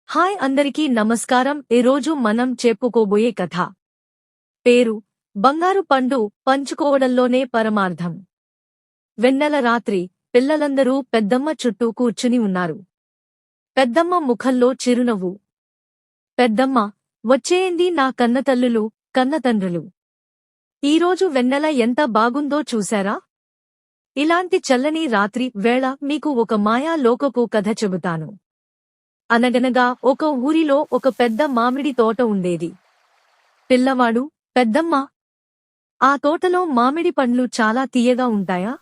Hi అందరికీ నమస్కారం. ఈరోజు మనం చెప్పుకోబోయే కథ పేరు బంగారు పండు పంచుకోవడంలోనే పరమార్థం. వెన్నెల రాత్రి పిల్లలందరూ పెద్దమ్మ చుట్టూ కూర్చుని ఉన్నారు. పెద్దమ్మ ముఖంలో చిరునవ్వు. పెద్దమ్మ, వచ్చేయండి నా కన్నతల్లులు, కన్నతండ్రులు. ఈరోజు వెన్నెల ఎంత బాగుందో చూశారా? ఇలాంటి చల్లని రాత్రి వేళ మీకు ఒక మాయా లోకపు కథ చెబుతాను. అనగనగా ఒక ఊరిలో ఒక పెద్ద మామిడి తోట ఉండేది. పిల్లవాడు, పెద్దమ్మ, ఆ తోటలో మామిడి పండ్లు చాలా తీయగా ఉంటాయా?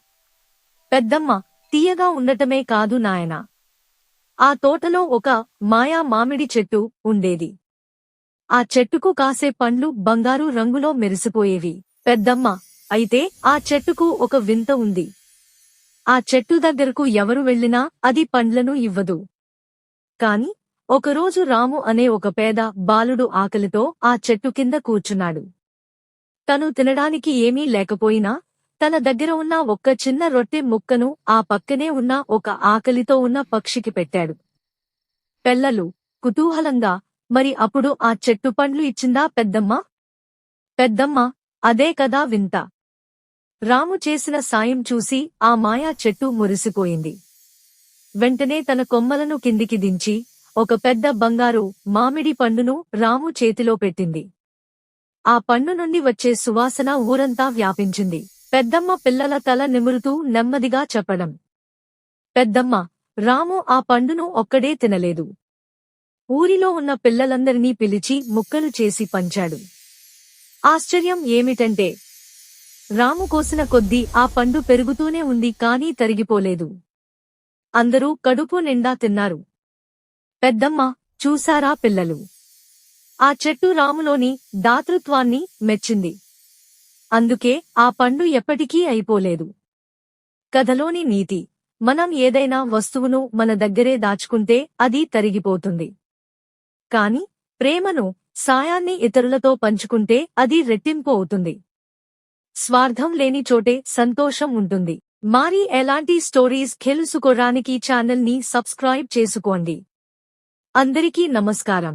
పెద్దమ్మ, తీయగా ఉండటమే కాదు నాయనా, ఆ తోటలో ఒక మాయా మామిడి చెట్టు ఉండేది. ఆ చెట్టుకు కాసే పండ్లు బంగారు రంగులో మెరిసిపోయేవి. పెద్దమ్మ, అయితే ఆ చెట్టుకు ఒక వింత ఉంది. ఆ చెట్టు దగ్గరకు ఎవరు వెళ్ళినా అది పండ్లను ఇవ్వదు. కాని ఒకరోజు రాము అనే ఒక పేద బాలుడు ఆకలితో ఆ చెట్టు కింద కూర్చున్నాడు. తను తినడానికి ఏమీ లేకపోయినా తన దగ్గర ఉన్న ఒక్క చిన్న రొట్టె ముక్కను ఆ పక్కనే ఉన్న ఒక ఆకలితో ఉన్న పక్షికి పెట్టాడు. పిల్లలు కుతూహలంగా, మరి అప్పుడు ఆ చెట్టు పండ్లు ఇచ్చిందా పెద్దమ్మ? పెద్దమ్మ, అదే కదా వింత. రాము చేసిన సాయం చూసి ఆ మాయా చెట్టు మురిసిపోయింది. వెంటనే తన కొమ్మలను కిందికి దించి ఒక పెద్ద బంగారు మామిడి పండును రాము చేతిలో పెట్టింది. ఆ పండు నుండి వచ్చే సువాసన ఊరంతా వ్యాపించింది. పెద్దమ్మ పిల్లల తల నిమురుతూ నెమ్మదిగా చెప్పడం. పెద్దమ్మ, రాము ఆ పండును ఒక్కడే తినలేదు. ఊరిలో ఉన్న పిల్లలందరినీ పిలిచి ముక్కలు చేసి పంచాడు. ఆశ్చర్యం ఏమిటంటే రాము కోసిన కొద్దీ ఆ పండు పెరుగుతూనే ఉంది, కానీ తరిగిపోలేదు. అందరూ కడుపు నిండా తిన్నారు. పెద్దమ్మ, చూశారా పిల్లలు, ఆ చెట్టు రాములోని దాతృత్వాన్ని మెచ్చింది. అందుకే ఆ పండు ఎప్పటికీ అయిపోలేదు. కథలోని నీతి: మనం ఏదైనా వస్తువును మన దగ్గరే దాచుకుంటే అది తరిగిపోతుంది. కాని ప్రేమను, సాయాన్ని ఇతరులతో పంచుకుంటే అది రెట్టింపు అవుతుంది. స్వార్థం లేని చోటే సంతోషం ఉంటుంది. మరి ఎలాంటి స్టోరీస్ తెలుసుకోడానికి ఛానల్ ని సబ్స్క్రైబ్ చేసుకోండి. అందరికీ నమస్కారం.